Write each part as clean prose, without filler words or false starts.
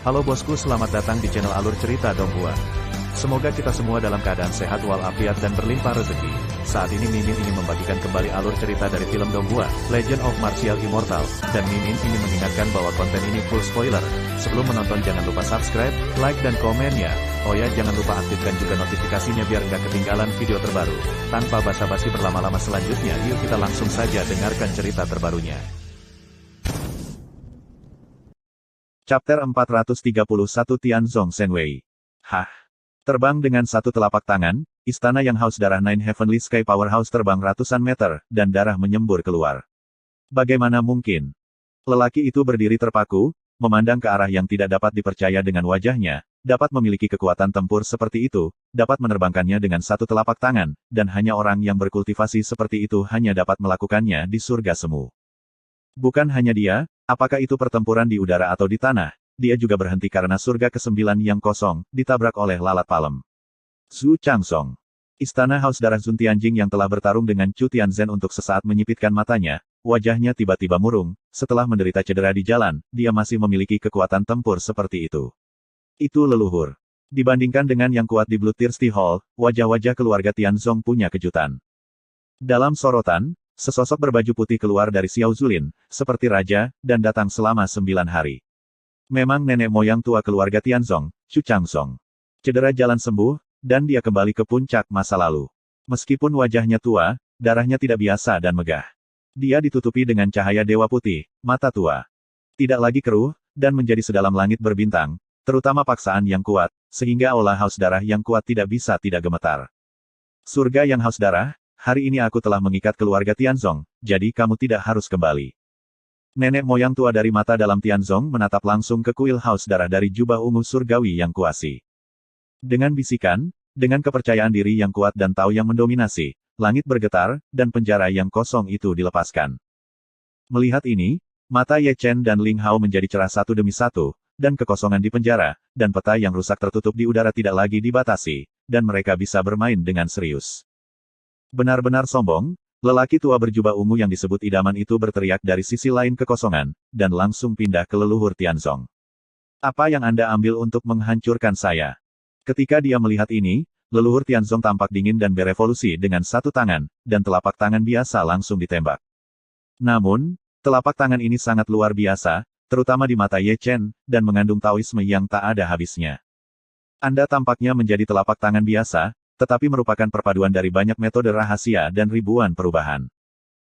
Halo bosku, selamat datang di channel Alur Cerita Donghua. Semoga kita semua dalam keadaan sehat walafiat dan berlimpah rezeki. Saat ini Mimin ingin membagikan kembali alur cerita dari film Donghua, Legend of Martial Immortal, dan Mimin ingin mengingatkan bahwa konten ini full spoiler. Sebelum menonton jangan lupa subscribe, like dan komen ya. Oh ya, jangan lupa aktifkan juga notifikasinya biar nggak ketinggalan video terbaru. Tanpa basa-basi berlama-lama selanjutnya, yuk kita langsung saja dengarkan cerita terbarunya. Chapter 431 Tianzong Shenwei. Hah? Terbang dengan satu telapak tangan, istana yang haus darah Nine Heavenly Sky Powerhouse terbang ratusan meter, dan darah menyembur keluar. Bagaimana mungkin? Lelaki itu berdiri terpaku, memandang ke arah yang tidak dapat dipercaya dengan wajahnya, dapat memiliki kekuatan tempur seperti itu, dapat menerbangkannya dengan satu telapak tangan, dan hanya orang yang berkultivasi seperti itu hanya dapat melakukannya di surga semu. Bukan hanya dia, apakah itu pertempuran di udara atau di tanah, dia juga berhenti karena surga ke-9 yang kosong, ditabrak oleh lalat palem. Zhu Changsong. Istana Haus Darah Zun Tianjing yang telah bertarung dengan Chu Tianzhen untuk sesaat menyipitkan matanya, wajahnya tiba-tiba murung, setelah menderita cedera di jalan, dia masih memiliki kekuatan tempur seperti itu. Itu leluhur. Dibandingkan dengan yang kuat di Bloodthirsty Hall, wajah-wajah keluarga Tianzong punya kejutan. Dalam sorotan, sesosok berbaju putih keluar dari Xiao Zulin, seperti raja, dan datang selama 9 hari. Memang nenek moyang tua keluarga Tianzong, Chu Changsong. Cedera jalan sembuh, dan dia kembali ke puncak masa lalu. Meskipun wajahnya tua, darahnya tidak biasa dan megah. Dia ditutupi dengan cahaya dewa putih, mata tua. Tidak lagi keruh, dan menjadi sedalam langit berbintang, terutama paksaan yang kuat, sehingga aula haus darah yang kuat tidak bisa tidak gemetar. Surga yang haus darah, hari ini aku telah mengikat keluarga Tianzong, jadi kamu tidak harus kembali. Nenek moyang tua dari mata dalam Tianzong menatap langsung ke kuil haus darah dari jubah ungu surgawi yang kuasi. Dengan bisikan, dengan kepercayaan diri yang kuat dan tahu yang mendominasi, langit bergetar, dan penjara yang kosong itu dilepaskan. Melihat ini, mata Ye Chen dan Ling Hao menjadi cerah satu demi satu, dan kekosongan di penjara, dan peta yang rusak tertutup di udara tidak lagi dibatasi, dan mereka bisa bermain dengan serius. Benar-benar sombong, lelaki tua berjubah ungu yang disebut idaman itu berteriak dari sisi lain kekosongan, dan langsung pindah ke leluhur Tianzong. Apa yang Anda ambil untuk menghancurkan saya? Ketika dia melihat ini, leluhur Tianzong tampak dingin dan berevolusi dengan satu tangan, dan telapak tangan biasa langsung ditembak. Namun, telapak tangan ini sangat luar biasa, terutama di mata Ye Chen, dan mengandung Taoisme yang tak ada habisnya. Anda tampaknya menjadi telapak tangan biasa, tetapi merupakan perpaduan dari banyak metode rahasia dan ribuan perubahan.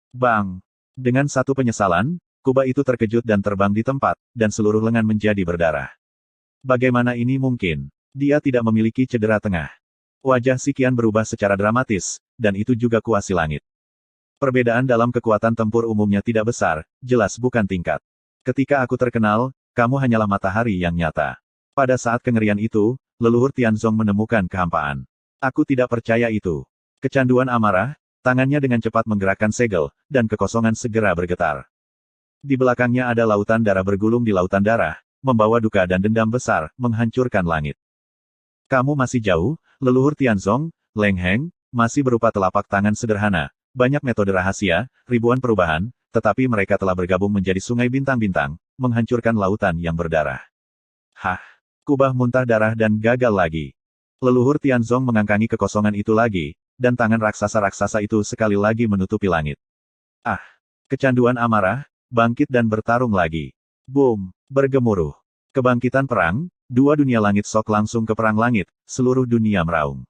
Bang! Dengan satu penyesalan, kubah itu terkejut dan terbang di tempat, dan seluruh lengan menjadi berdarah. Bagaimana ini mungkin? Dia tidak memiliki cedera tengah. Wajah Si Qian berubah secara dramatis, dan itu juga kuasi langit. Perbedaan dalam kekuatan tempur umumnya tidak besar, jelas bukan tingkat. Ketika aku terkenal, kamu hanyalah matahari yang nyata. Pada saat kengerian itu, leluhur Tianzong menemukan kehampaan. Aku tidak percaya itu. Kecanduan amarah, tangannya dengan cepat menggerakkan segel, dan kekosongan segera bergetar. Di belakangnya ada lautan darah bergulung di lautan darah, membawa duka dan dendam besar, menghancurkan langit. Kamu masih jauh, leluhur Tianzong, Leng Heng, masih berupa telapak tangan sederhana, banyak metode rahasia, ribuan perubahan, tetapi mereka telah bergabung menjadi sungai bintang-bintang, menghancurkan lautan yang berdarah. Hah! Kubah muntah darah dan gagal lagi. Leluhur Tianzong mengangkangi kekosongan itu lagi, dan tangan raksasa-raksasa itu sekali lagi menutupi langit. Ah! Kecanduan amarah, bangkit dan bertarung lagi. Boom! Bergemuruh. Kebangkitan perang, dua dunia langit sok langsung ke perang langit, seluruh dunia meraung.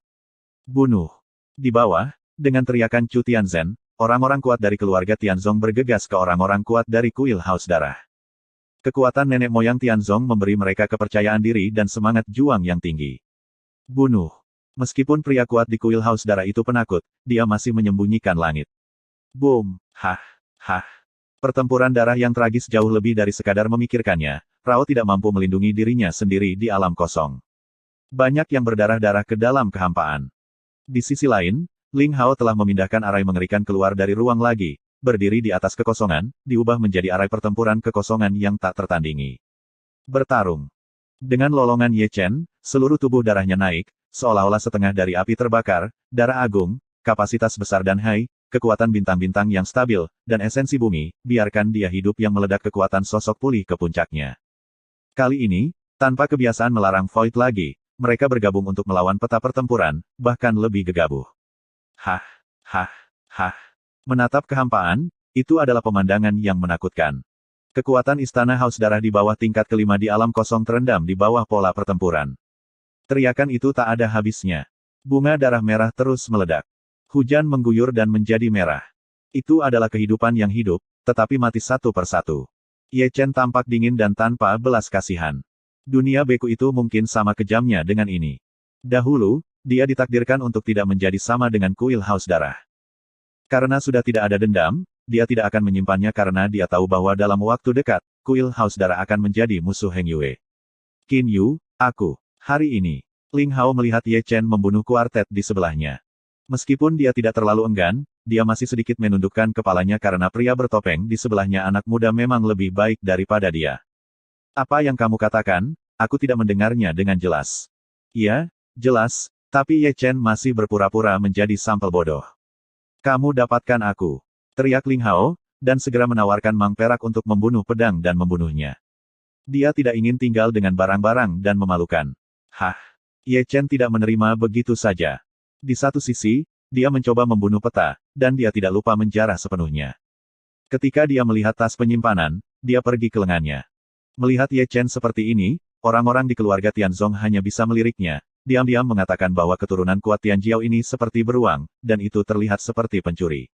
Bunuh! Di bawah, dengan teriakan Chu Tianzhen, orang-orang kuat dari keluarga Tianzong bergegas ke orang-orang kuat dari kuil haus darah. Kekuatan nenek moyang Tianzong memberi mereka kepercayaan diri dan semangat juang yang tinggi. Bunuh! Meskipun pria kuat di kuil haus darah itu penakut, dia masih menyembunyikan langit. Boom! Hah! Hah! Pertempuran darah yang tragis jauh lebih dari sekadar memikirkannya, Rao tidak mampu melindungi dirinya sendiri di alam kosong. Banyak yang berdarah-darah ke dalam kehampaan. Di sisi lain, Ling Hao telah memindahkan arai mengerikan keluar dari ruang lagi, berdiri di atas kekosongan, diubah menjadi arai pertempuran kekosongan yang tak tertandingi. Bertarung. Dengan lolongan Ye Chen, seluruh tubuh darahnya naik, seolah-olah setengah dari api terbakar, darah agung, kapasitas besar dan hai, kekuatan bintang-bintang yang stabil, dan esensi bumi, biarkan dia hidup yang meledak kekuatan sosok pulih ke puncaknya. Kali ini, Tanpa kebiasaan melarang Void lagi, mereka bergabung untuk melawan peta pertempuran, bahkan lebih gegabah. Hah, hah, hah. Menatap kehampaan, itu adalah pemandangan yang menakutkan. Kekuatan istana Haus Darah di bawah tingkat kelima di alam kosong terendam di bawah pola pertempuran. Teriakan itu tak ada habisnya. Bunga darah merah terus meledak. Hujan mengguyur dan menjadi merah. Itu adalah kehidupan yang hidup, tetapi mati satu persatu. Ye Chen tampak dingin dan tanpa belas kasihan. Dunia beku itu mungkin sama kejamnya dengan ini. Dahulu, dia ditakdirkan untuk tidak menjadi sama dengan kuil Haus Darah. Karena sudah tidak ada dendam, dia tidak akan menyimpannya karena dia tahu bahwa dalam waktu dekat, kuil Haus Darah akan menjadi musuh Heng Yue. Qin Yu, aku. Hari ini, Ling Hao melihat Ye Chen membunuh kuartet di sebelahnya. Meskipun dia tidak terlalu enggan, dia masih sedikit menundukkan kepalanya karena pria bertopeng di sebelahnya anak muda memang lebih baik daripada dia. Apa yang kamu katakan? Aku tidak mendengarnya dengan jelas. Iya, jelas, tapi Ye Chen masih berpura-pura menjadi sampel bodoh. Kamu dapatkan aku, teriak Ling Hao, dan segera menawarkan Mang Perak untuk membunuh pedang dan membunuhnya. Dia tidak ingin tinggal dengan barang-barang dan memalukan. Hah? Ye Chen tidak menerima begitu saja. Di satu sisi, dia mencoba membunuh peta, dan dia tidak lupa menjarah sepenuhnya. Ketika dia melihat tas penyimpanan, dia pergi ke lengannya. Melihat Ye Chen seperti ini, orang-orang di keluarga Tianzong hanya bisa meliriknya, diam-diam mengatakan bahwa keturunan kuat Tianjiao ini seperti beruang, dan itu terlihat seperti pencuri.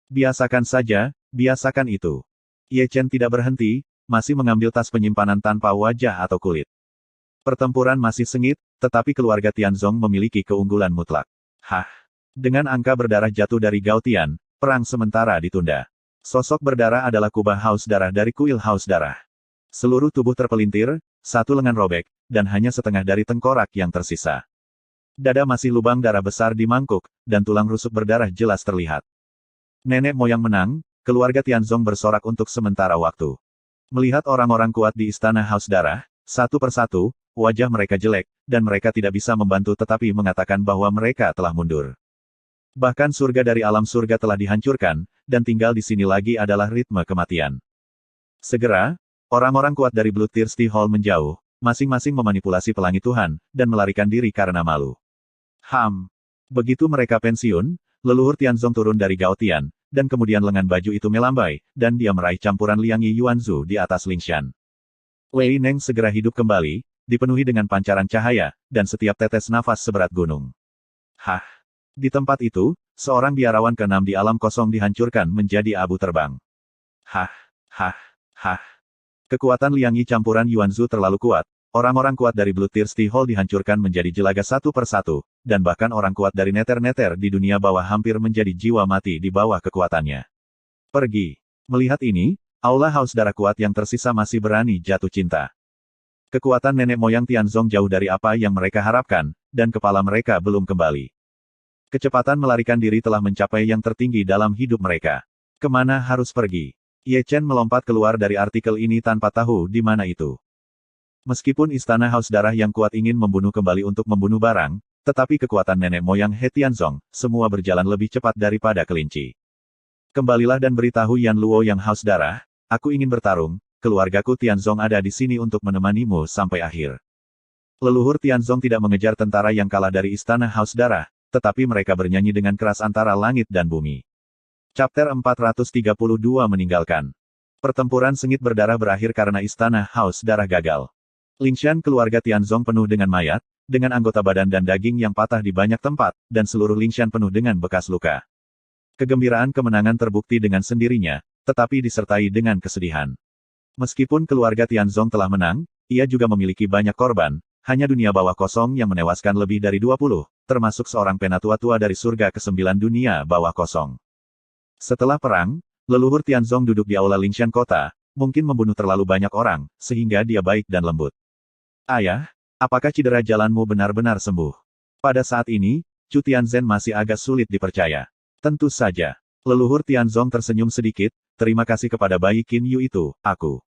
Biasakan saja, biasakan itu. Ye Chen tidak berhenti, masih mengambil tas penyimpanan tanpa wajah atau kulit. Pertempuran masih sengit, tetapi keluarga Tianzong memiliki keunggulan mutlak. Hah? Dengan angka berdarah jatuh dari Gao Tian, perang sementara ditunda. Sosok berdarah adalah kubah Haus Darah dari kuil Haus Darah. Seluruh tubuh terpelintir, satu lengan robek, dan hanya setengah dari tengkorak yang tersisa. Dada masih lubang darah besar di mangkuk, dan tulang rusuk berdarah jelas terlihat. Nenek moyang menang, keluarga Tianzong bersorak untuk sementara waktu. Melihat orang-orang kuat di istana Haus Darah, satu persatu, wajah mereka jelek, dan mereka tidak bisa membantu tetapi mengatakan bahwa mereka telah mundur. Bahkan surga dari alam surga telah dihancurkan, dan tinggal di sini lagi adalah ritme kematian. Segera, orang-orang kuat dari Bloodthirsty Hall menjauh, masing-masing memanipulasi pelangi Tuhan, dan melarikan diri karena malu. Begitu mereka pensiun, leluhur Tianzong turun dari Gao Tian, dan kemudian lengan baju itu melambai, dan dia meraih campuran Liangi Yuanzu di atas Lingshan. Wei Neng segera hidup kembali, dipenuhi dengan pancaran cahaya, dan setiap tetes nafas seberat gunung. Hah! Di tempat itu, seorang biarawan ke-6 di alam kosong dihancurkan menjadi abu terbang. Hah! Hah! Hah! Kekuatan Liangi campuran Yuanzu terlalu kuat, orang-orang kuat dari Bloodthirsty Hall dihancurkan menjadi jelaga satu persatu, dan bahkan orang kuat dari neter-neter di dunia bawah hampir menjadi jiwa mati di bawah kekuatannya. Pergi. Melihat ini, aula Haus Darah kuat yang tersisa masih berani jatuh cinta. Kekuatan nenek moyang Tianzong jauh dari apa yang mereka harapkan, dan kepala mereka belum kembali. Kecepatan melarikan diri telah mencapai yang tertinggi dalam hidup mereka. Kemana harus pergi? Ye Chen melompat keluar dari artikel ini tanpa tahu di mana itu. Meskipun istana Haus Darah yang kuat ingin membunuh kembali untuk membunuh barang, tetapi kekuatan nenek moyang He Tianzong, semua berjalan lebih cepat daripada kelinci. Kembalilah dan beritahu Yan Luo yang Haus Darah, aku ingin bertarung, keluargaku Tianzong ada di sini untuk menemanimu sampai akhir. Leluhur Tianzong tidak mengejar tentara yang kalah dari istana Haus Darah, tetapi mereka bernyanyi dengan keras antara langit dan bumi. Chapter 432 meninggalkan. Pertempuran sengit berdarah berakhir karena istana Haus Darah gagal. Lingshan keluarga Tianzong penuh dengan mayat, dengan anggota badan dan daging yang patah di banyak tempat, dan seluruh Lingshan penuh dengan bekas luka. Kegembiraan kemenangan terbukti dengan sendirinya, tetapi disertai dengan kesedihan. Meskipun keluarga Tianzong telah menang, ia juga memiliki banyak korban, hanya dunia bawah kosong yang menewaskan lebih dari 20, termasuk seorang penatua tua dari surga ke-9 dunia bawah kosong. Setelah perang, leluhur Tianzong duduk di aula Lingshan kota, mungkin membunuh terlalu banyak orang, sehingga dia baik dan lembut. Ayah, apakah cedera jalanmu benar-benar sembuh? Pada saat ini, Chu Tianzhen masih agak sulit dipercaya. Tentu saja. Leluhur Tianzong tersenyum sedikit, terima kasih kepada bayi Qin Yu itu, aku.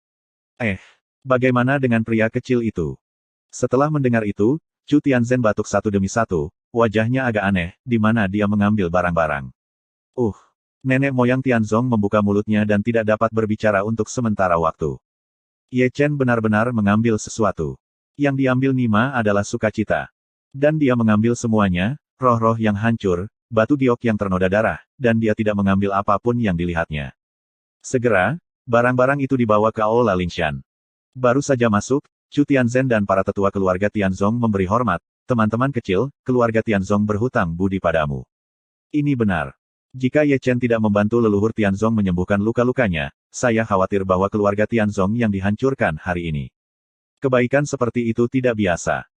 Bagaimana dengan pria kecil itu? Setelah mendengar itu, Chu Tianzhen batuk satu demi satu, wajahnya agak aneh, di mana dia mengambil barang-barang. Nenek moyang Tianzong membuka mulutnya dan tidak dapat berbicara untuk sementara waktu. Ye Chen benar-benar mengambil sesuatu. Yang diambil Nima adalah sukacita. Dan dia mengambil semuanya, roh-roh yang hancur, batu giok yang ternoda darah, dan dia tidak mengambil apapun yang dilihatnya. Segera, barang-barang itu dibawa ke Aula Lingshan. Baru saja masuk, Chu Tianzhen dan para tetua keluarga Tianzong memberi hormat. Teman-teman kecil, keluarga Tianzong berhutang budi padamu. Ini benar. Jika Ye Chen tidak membantu leluhur Tianzong menyembuhkan luka-lukanya, saya khawatir bahwa keluarga Tianzong yang dihancurkan hari ini. Kebaikan seperti itu tidak biasa.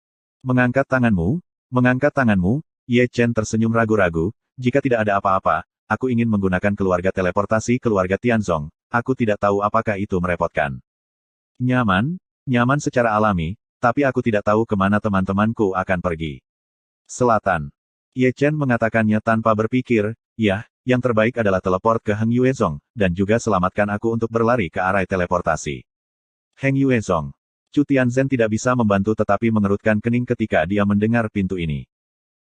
Mengangkat tanganmu, Ye Chen tersenyum ragu-ragu, jika tidak ada apa-apa, aku ingin menggunakan keluarga teleportasi keluarga Tianzong, aku tidak tahu apakah itu merepotkan. Nyaman secara alami, tapi aku tidak tahu kemana teman-temanku akan pergi. Selatan. Ye Chen mengatakannya tanpa berpikir, ya, yang terbaik adalah teleport ke Heng Yuezong, dan juga selamatkan aku untuk berlari ke arah teleportasi. Heng Yuezong. Chu Tianzhen tidak bisa membantu tetapi mengerutkan kening ketika dia mendengar pintu ini.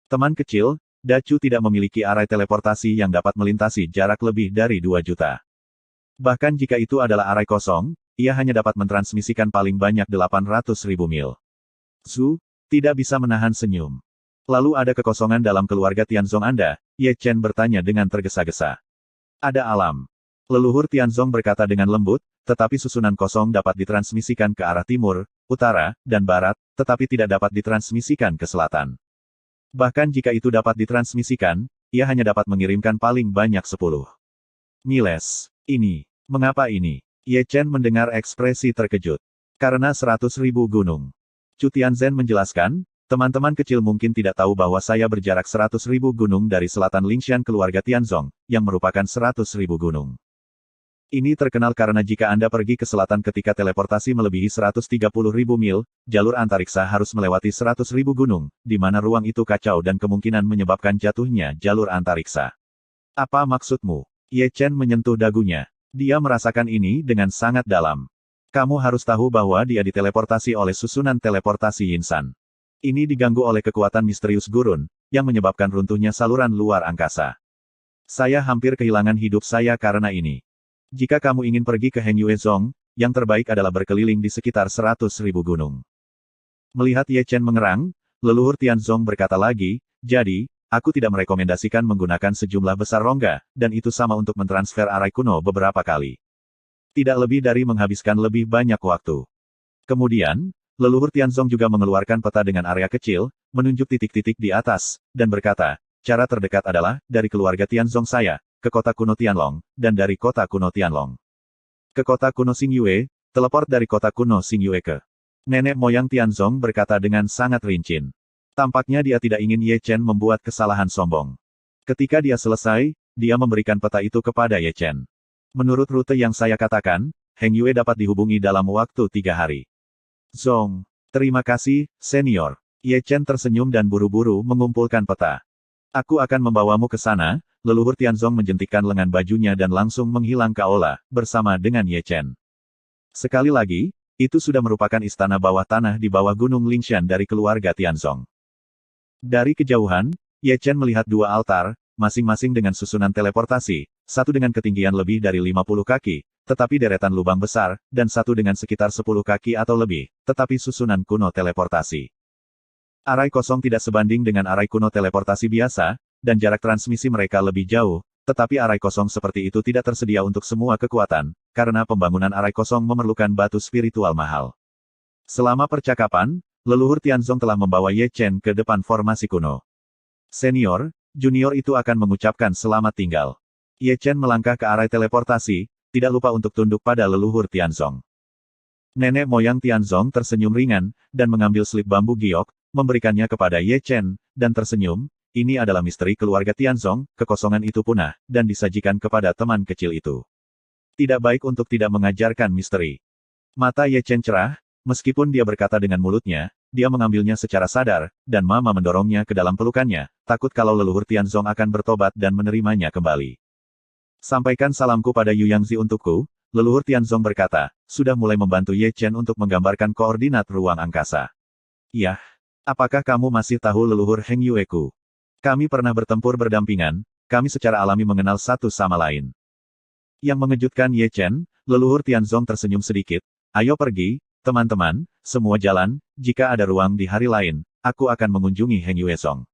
Teman kecil, Dacu tidak memiliki arah teleportasi yang dapat melintasi jarak lebih dari 2 juta. Bahkan jika itu adalah arah kosong, ia hanya dapat mentransmisikan paling banyak 800.000 mil. Zhu, tidak bisa menahan senyum. Lalu ada kekosongan dalam keluarga Tianzong Anda, Ye Chen bertanya dengan tergesa-gesa. Ada alam. Leluhur Tianzong berkata dengan lembut, tetapi susunan kosong dapat ditransmisikan ke arah timur, utara, dan barat, tetapi tidak dapat ditransmisikan ke selatan. Bahkan jika itu dapat ditransmisikan, ia hanya dapat mengirimkan paling banyak 10 miles. Mengapa ini? Ye Chen mendengar ekspresi terkejut. Karena 100.000 gunung. Chu Tianzhen menjelaskan, teman-teman kecil mungkin tidak tahu bahwa saya berjarak 100.000 gunung dari selatan Lingshan keluarga Tianzong, yang merupakan 100.000 gunung. Ini terkenal karena jika Anda pergi ke selatan ketika teleportasi melebihi 130.000 mil, jalur antariksa harus melewati 100.000 gunung, di mana ruang itu kacau dan kemungkinan menyebabkan jatuhnya jalur antariksa. Apa maksudmu? Ye Chen menyentuh dagunya. Dia merasakan ini dengan sangat dalam. Kamu harus tahu bahwa dia diteleportasi oleh susunan teleportasi Yinsan. Ini diganggu oleh kekuatan misterius gurun, yang menyebabkan runtuhnya saluran luar angkasa. Saya hampir kehilangan hidup saya karena ini. Jika kamu ingin pergi ke Heng Yuezong, yang terbaik adalah berkeliling di sekitar 100.000 gunung. Melihat Ye Chen mengerang, leluhur Tianzong berkata lagi, jadi, aku tidak merekomendasikan menggunakan sejumlah besar rongga, dan itu sama untuk mentransfer arai kuno beberapa kali. Tidak lebih dari menghabiskan lebih banyak waktu. Kemudian, leluhur Tianzong juga mengeluarkan peta dengan area kecil, menunjuk titik-titik di atas, dan berkata, cara terdekat adalah, dari keluarga Tianzong saya, ke kota kuno Tianlong, dan dari kota kuno Tianlong ke kota kuno Xingyue, teleport dari kota kuno Xingyue ke. Nenek moyang Tianzong berkata dengan sangat rinci. Tampaknya dia tidak ingin Ye Chen membuat kesalahan sombong. Ketika dia selesai, dia memberikan peta itu kepada Ye Chen. Menurut rute yang saya katakan, Heng Yue dapat dihubungi dalam waktu 3 hari. Zong. Terima kasih, senior. Ye Chen tersenyum dan buru-buru mengumpulkan peta. Aku akan membawamu ke sana. Leluhur Tianzong menjentikkan lengan bajunya dan langsung menghilang ke aula, bersama dengan Ye Chen. Sekali lagi, itu sudah merupakan istana bawah tanah di bawah gunung Lingshan dari keluarga Tianzong. Dari kejauhan, Ye Chen melihat 2 altar, masing-masing dengan susunan teleportasi, satu dengan ketinggian lebih dari 50 kaki, tetapi deretan lubang besar, dan satu dengan sekitar 10 kaki atau lebih, tetapi susunan kuno teleportasi. Arai kosong tidak sebanding dengan arai kuno teleportasi biasa, dan jarak transmisi mereka lebih jauh, tetapi arai kosong seperti itu tidak tersedia untuk semua kekuatan, karena pembangunan arai kosong memerlukan batu spiritual mahal. Selama percakapan, leluhur Tianzong telah membawa Ye Chen ke depan formasi kuno. Senior, junior itu akan mengucapkan selamat tinggal. Ye Chen melangkah ke arah teleportasi, tidak lupa untuk tunduk pada leluhur Tianzong. Nenek moyang Tianzong tersenyum ringan, dan mengambil slip bambu giok, memberikannya kepada Ye Chen, dan tersenyum. Ini adalah misteri keluarga Tianzong, kekosongan itu punah, dan disajikan kepada teman kecil itu. Tidak baik untuk tidak mengajarkan misteri. Mata Ye Chen cerah, meskipun dia berkata dengan mulutnya, dia mengambilnya secara sadar, dan Mama mendorongnya ke dalam pelukannya, takut kalau leluhur Tianzong akan bertobat dan menerimanya kembali. Sampaikan salamku pada Yu Yangzi untukku, leluhur Tianzong berkata, sudah mulai membantu Ye Chen untuk menggambarkan koordinat ruang angkasa. Yah, apakah kamu masih tahu leluhur Heng Yueku? Kami pernah bertempur berdampingan, kami secara alami mengenal satu sama lain. Yang mengejutkan Ye Chen, leluhur Tianzong tersenyum sedikit, ayo pergi, teman-teman, semua jalan, jika ada ruang di hari lain, aku akan mengunjungi Heng Yuesong.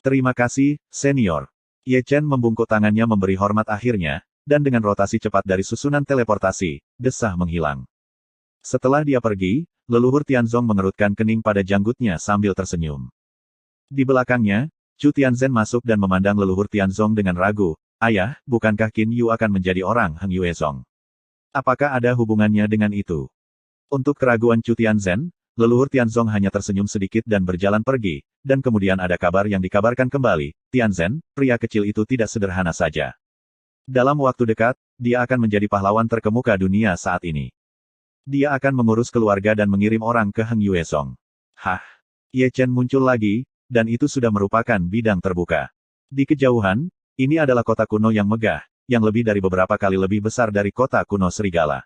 Terima kasih, senior. Ye Chen membungkuk tangannya memberi hormat akhirnya, dan dengan rotasi cepat dari susunan teleportasi, desah menghilang. Setelah dia pergi, leluhur Tianzong mengerutkan kening pada janggutnya sambil tersenyum. Di belakangnya, Chu Tianzhen masuk dan memandang leluhur Tianzong dengan ragu. Ayah, bukankah Qin Yu akan menjadi orang Heng Yuesong? Apakah ada hubungannya dengan itu? Untuk keraguan Chu Tianzhen, leluhur Tianzong hanya tersenyum sedikit dan berjalan pergi, dan kemudian ada kabar yang dikabarkan kembali. Tianzhen, pria kecil itu tidak sederhana saja. Dalam waktu dekat, dia akan menjadi pahlawan terkemuka dunia saat ini. Dia akan mengurus keluarga dan mengirim orang ke Heng Yuesong. Hah? Ye Chen muncul lagi, dan itu sudah merupakan bidang terbuka. Di kejauhan, ini adalah kota kuno yang megah, yang lebih dari beberapa kali lebih besar dari kota kuno Serigala.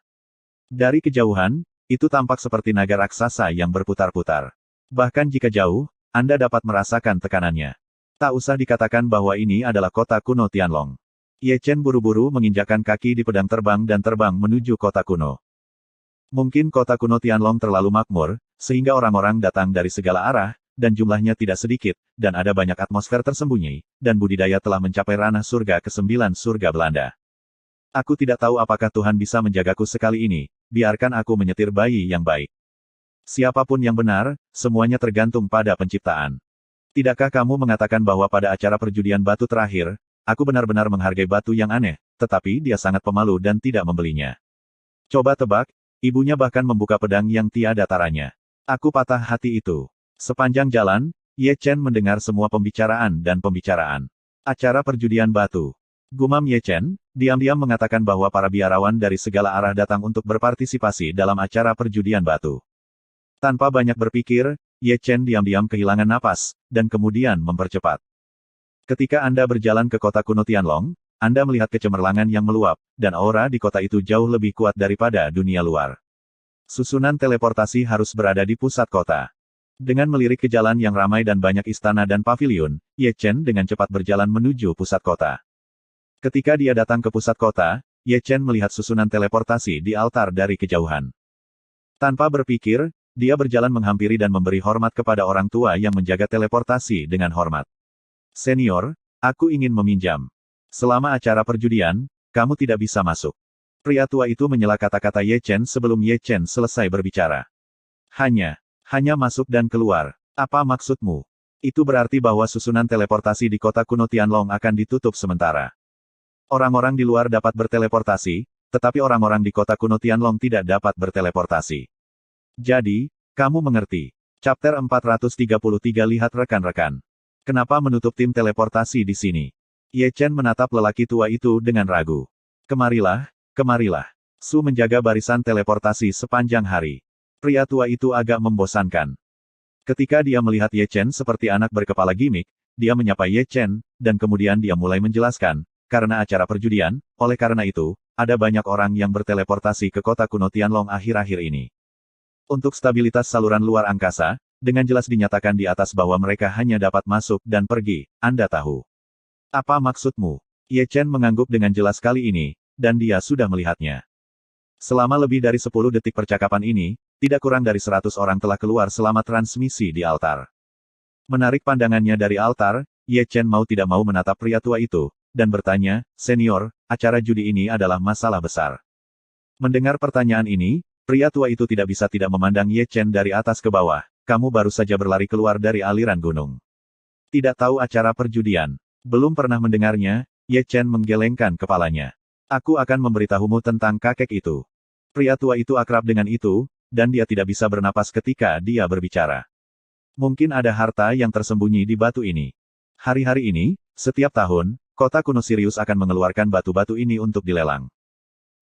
Dari kejauhan, itu tampak seperti naga raksasa yang berputar-putar. Bahkan jika jauh, Anda dapat merasakan tekanannya. Tak usah dikatakan bahwa ini adalah kota kuno Tianlong. Ye Chen buru-buru menginjakkan kaki di pedang terbang dan terbang menuju kota kuno. Mungkin kota kuno Tianlong terlalu makmur, sehingga orang-orang datang dari segala arah, dan jumlahnya tidak sedikit, dan ada banyak atmosfer tersembunyi, dan budidaya telah mencapai ranah surga ke-9 surga Belanda. Aku tidak tahu apakah Tuhan bisa menjagaku sekali ini, biarkan aku menyetir bayi yang baik. Siapapun yang benar, semuanya tergantung pada penciptaan. Tidakkah kamu mengatakan bahwa pada acara perjudian batu terakhir, aku benar-benar menghargai batu yang aneh, tetapi dia sangat pemalu dan tidak membelinya. Coba tebak, ibunya bahkan membuka pedang yang tiada taranya. Aku patah hati itu. Sepanjang jalan, Ye Chen mendengar semua pembicaraan dan pembicaraan. Acara perjudian batu. Gumam Ye Chen, diam-diam mengatakan bahwa para biarawan dari segala arah datang untuk berpartisipasi dalam acara perjudian batu. Tanpa banyak berpikir, Ye Chen diam-diam kehilangan napas, dan kemudian mempercepat. Ketika Anda berjalan ke kota kuno Tianlong, Anda melihat kecemerlangan yang meluap, dan aura di kota itu jauh lebih kuat daripada dunia luar. Susunan teleportasi harus berada di pusat kota. Dengan melirik ke jalan yang ramai dan banyak istana dan paviliun, Ye Chen dengan cepat berjalan menuju pusat kota. Ketika dia datang ke pusat kota, Ye Chen melihat susunan teleportasi di altar dari kejauhan. Tanpa berpikir, dia berjalan menghampiri dan memberi hormat kepada orang tua yang menjaga teleportasi dengan hormat. Senior, aku ingin meminjam. Selama acara perjudian, kamu tidak bisa masuk. Pria tua itu menyela kata-kata Ye Chen sebelum Ye Chen selesai berbicara. Hanya masuk dan keluar. Apa maksudmu? Itu berarti bahwa susunan teleportasi di kota kuno Tianlong akan ditutup sementara. Orang-orang di luar dapat berteleportasi, tetapi orang-orang di kota kuno Tianlong tidak dapat berteleportasi. Jadi, kamu mengerti. Chapter 433 Lihat rekan-rekan. Kenapa menutup tim teleportasi di sini? Ye Chen menatap lelaki tua itu dengan ragu. Kemarilah, kemarilah. Su menjaga barisan teleportasi sepanjang hari. Pria tua itu agak membosankan. Ketika dia melihat Ye Chen seperti anak berkepala gimik, dia menyapa Ye Chen, dan kemudian dia mulai menjelaskan, karena acara perjudian, oleh karena itu, ada banyak orang yang berteleportasi ke kota kuno Tianlong akhir-akhir ini. Untuk stabilitas saluran luar angkasa, dengan jelas dinyatakan di atas bahwa mereka hanya dapat masuk dan pergi, Anda tahu. Apa maksudmu? Ye Chen mengangguk dengan jelas kali ini, dan dia sudah melihatnya. Selama lebih dari 10 detik percakapan ini, tidak kurang dari 100 orang telah keluar selama transmisi di altar. Menarik pandangannya dari altar, Ye Chen mau tidak mau menatap pria tua itu, dan bertanya, Senior, acara judi ini adalah masalah besar. Mendengar pertanyaan ini, pria tua itu tidak bisa tidak memandang Ye Chen dari atas ke bawah. Kamu baru saja berlari keluar dari aliran gunung. Tidak tahu acara perjudian. Belum pernah mendengarnya, Ye Chen menggelengkan kepalanya. Aku akan memberitahumu tentang kakek itu. Pria tua itu akrab dengan itu, dan dia tidak bisa bernapas ketika dia berbicara. Mungkin ada harta yang tersembunyi di batu ini. Hari-hari ini, setiap tahun, kota kuno Sirius akan mengeluarkan batu-batu ini untuk dilelang.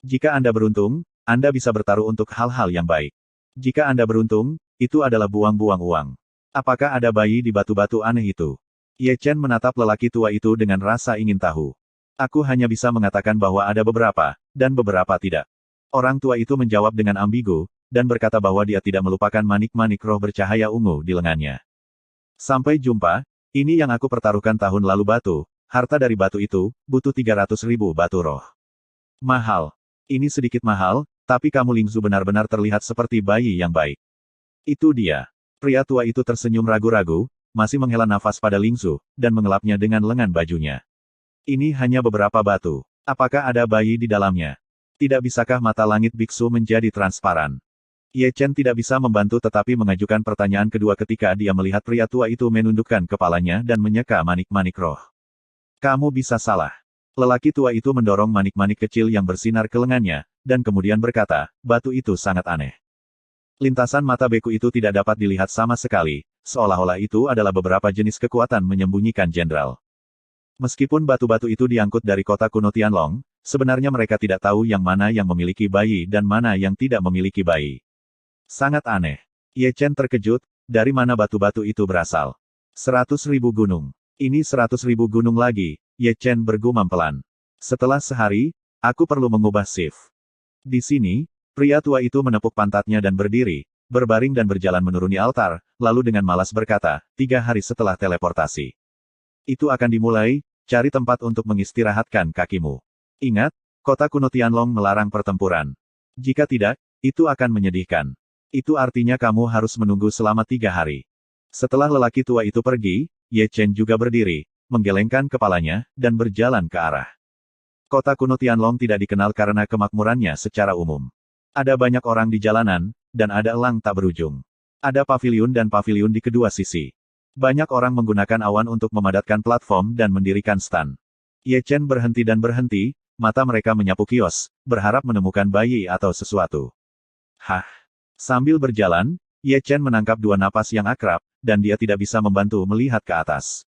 Jika Anda beruntung, Anda bisa bertaruh untuk hal-hal yang baik. Jika Anda beruntung, itu adalah buang-buang uang. Apakah ada bayi di batu-batu aneh itu? Ye Chen menatap lelaki tua itu dengan rasa ingin tahu. Aku hanya bisa mengatakan bahwa ada beberapa, dan beberapa tidak. Orang tua itu menjawab dengan ambigu, dan berkata bahwa dia tidak melupakan manik-manik roh bercahaya ungu di lengannya. Sampai jumpa, ini yang aku pertaruhkan tahun lalu batu, harta dari batu itu, butuh 300.000 batu roh. Mahal. Ini sedikit mahal, Tapi kamu Lingzu benar-benar terlihat seperti bayi yang baik. Itu dia. Pria tua itu tersenyum ragu-ragu, masih menghela nafas pada Lingzu, dan mengelapnya dengan lengan bajunya. Ini hanya beberapa batu. Apakah ada bayi di dalamnya? Tidak bisakah mata langit biksu menjadi transparan? Ye Chen tidak bisa membantu tetapi mengajukan pertanyaan kedua ketika dia melihat pria tua itu menundukkan kepalanya dan menyeka manik-manik roh. Kamu bisa salah. Lelaki tua itu mendorong manik-manik kecil yang bersinar ke lengannya, dan kemudian berkata, batu itu sangat aneh. Lintasan mata beku itu tidak dapat dilihat sama sekali, seolah-olah itu adalah beberapa jenis kekuatan menyembunyikan jenderal. Meskipun batu-batu itu diangkut dari kota kuno Tianlong, sebenarnya mereka tidak tahu yang mana yang memiliki bayi dan mana yang tidak memiliki bayi. Sangat aneh. Ye Chen terkejut, dari mana batu-batu itu berasal? 100.000 gunung. Ini 100.000 gunung lagi, Ye Chen bergumam pelan. Setelah sehari, aku perlu mengubah shift. Di sini, pria tua itu menepuk pantatnya dan berdiri, berbaring dan berjalan menuruni altar, lalu dengan malas berkata, 3 hari setelah teleportasi. Itu akan dimulai, cari tempat untuk mengistirahatkan kakimu. Ingat, kota kuno Tianlong melarang pertempuran. Jika tidak, itu akan menyedihkan. Itu artinya kamu harus menunggu selama 3 hari. Setelah lelaki tua itu pergi, Ye Chen juga berdiri, menggelengkan kepalanya, dan berjalan ke arah. Kota kuno Tianlong tidak dikenal karena kemakmurannya secara umum. Ada banyak orang di jalanan, dan ada elang tak berujung. Ada paviliun dan paviliun di kedua sisi. Banyak orang menggunakan awan untuk memadatkan platform dan mendirikan stan. Ye Chen berhenti dan berhenti, mata mereka menyapu kios, berharap menemukan bayi atau sesuatu. Hah? Sambil berjalan, Ye Chen menangkap 2 napas yang akrab, dan dia tidak bisa membantu melihat ke atas.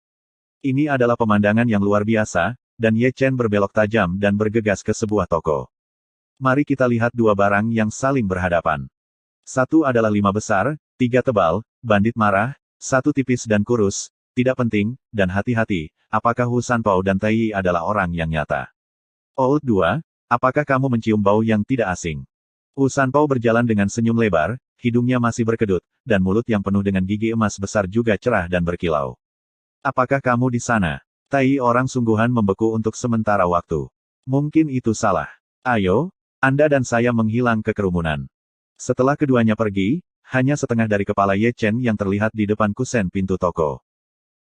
Ini adalah pemandangan yang luar biasa, dan Ye Chen berbelok tajam dan bergegas ke sebuah toko. Mari kita lihat 2 barang yang saling berhadapan. 1 adalah 5 besar, 3 tebal, bandit marah, 1 tipis dan kurus, tidak penting, dan hati-hati, apakah Hu Sanpao dan Tai Yi adalah orang yang nyata? Old 2, apakah kamu mencium bau yang tidak asing? Hu Sanpao berjalan dengan senyum lebar, hidungnya masih berkedut, dan mulut yang penuh dengan gigi emas besar juga cerah dan berkilau. Apakah kamu di sana? Tai Yi orang sungguhan membeku untuk sementara waktu. Mungkin itu salah. Ayo, Anda dan saya menghilang ke kerumunan. Setelah keduanya pergi, hanya setengah dari kepala Ye Chen yang terlihat di depan kusen pintu toko.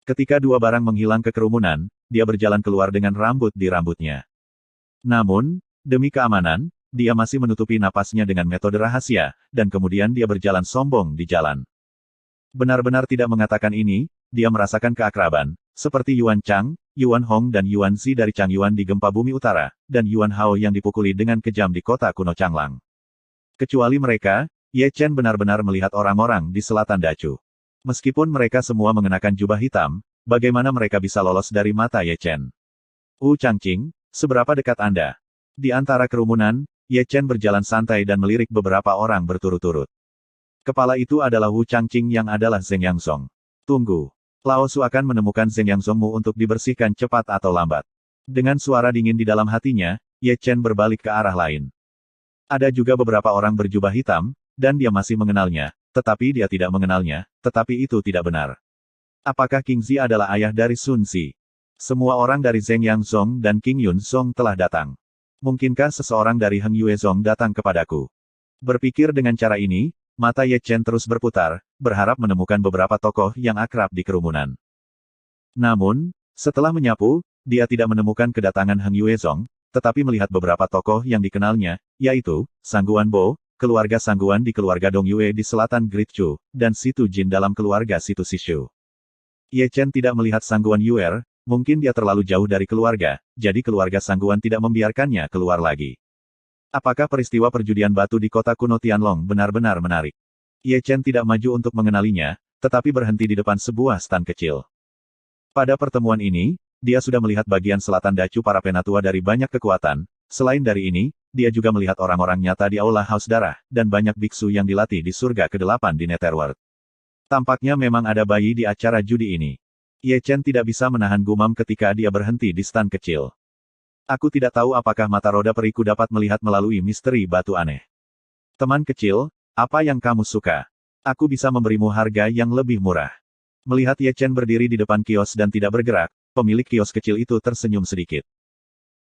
Ketika 2 barang menghilang ke kerumunan, dia berjalan keluar dengan rambut di rambutnya. Namun, demi keamanan, dia masih menutupi napasnya dengan metode rahasia, dan kemudian dia berjalan sombong di jalan. Benar-benar tidak mengatakan ini, dia merasakan keakraban, seperti Yuan Chang, Yuan Hong dan Yuan Zi dari Chang Yuan di Gempa Bumi Utara, dan Yuan Hao yang dipukuli dengan kejam di kota kuno Changlang. Kecuali mereka, Ye Chen benar-benar melihat orang-orang di selatan Dacu. Meskipun mereka semua mengenakan jubah hitam, bagaimana mereka bisa lolos dari mata Ye Chen? Wu Changqing, seberapa dekat Anda? Di antara kerumunan, Ye Chen berjalan santai dan melirik beberapa orang berturut-turut. Kepala itu adalah Wu Changqing yang adalah Zheng Yangzong. Tunggu. Lao Su akan menemukan Zheng Yangzongmu untuk dibersihkan cepat atau lambat. Dengan suara dingin di dalam hatinya, Ye Chen berbalik ke arah lain. Ada juga beberapa orang berjubah hitam, dan dia masih mengenalnya, tetapi dia tidak mengenalnya, tetapi itu tidak benar. Apakah King Zi adalah ayah dari Sun Zi? Semua orang dari Zheng Yangzong dan King Yun Song telah datang. Mungkinkah seseorang dari Heng Yuezong datang kepadaku? Berpikir dengan cara ini, mata Ye Chen terus berputar, berharap menemukan beberapa tokoh yang akrab di kerumunan. Namun, setelah menyapu, dia tidak menemukan kedatangan Heng Yuezong, tetapi melihat beberapa tokoh yang dikenalnya, yaitu, Sangguan Bo, keluarga Sangguan di keluarga Dong Yue di selatan Great Chu, dan Situ Jin dalam keluarga Situ Sishu. Ye Chen tidak melihat Sangguan Yuer, mungkin dia terlalu jauh dari keluarga, jadi keluarga Sangguan tidak membiarkannya keluar lagi. Apakah peristiwa perjudian batu di kota kuno Tianlong benar-benar menarik? Ye Chen tidak maju untuk mengenalinya, tetapi berhenti di depan sebuah stan kecil. Pada pertemuan ini, dia sudah melihat bagian selatan Dacu para penatua dari banyak kekuatan. Selain dari ini, dia juga melihat orang-orang nyata di Aula Haus Darah, dan banyak biksu yang dilatih di surga ke-8 di Netherworld. Tampaknya memang ada bayi di acara judi ini. Ye Chen tidak bisa menahan gumam ketika dia berhenti di stan kecil. Aku tidak tahu apakah mata roda periku dapat melihat melalui misteri batu aneh. Teman kecil, apa yang kamu suka? Aku bisa memberimu harga yang lebih murah. Melihat Ye Chen berdiri di depan kios dan tidak bergerak, pemilik kios kecil itu tersenyum sedikit.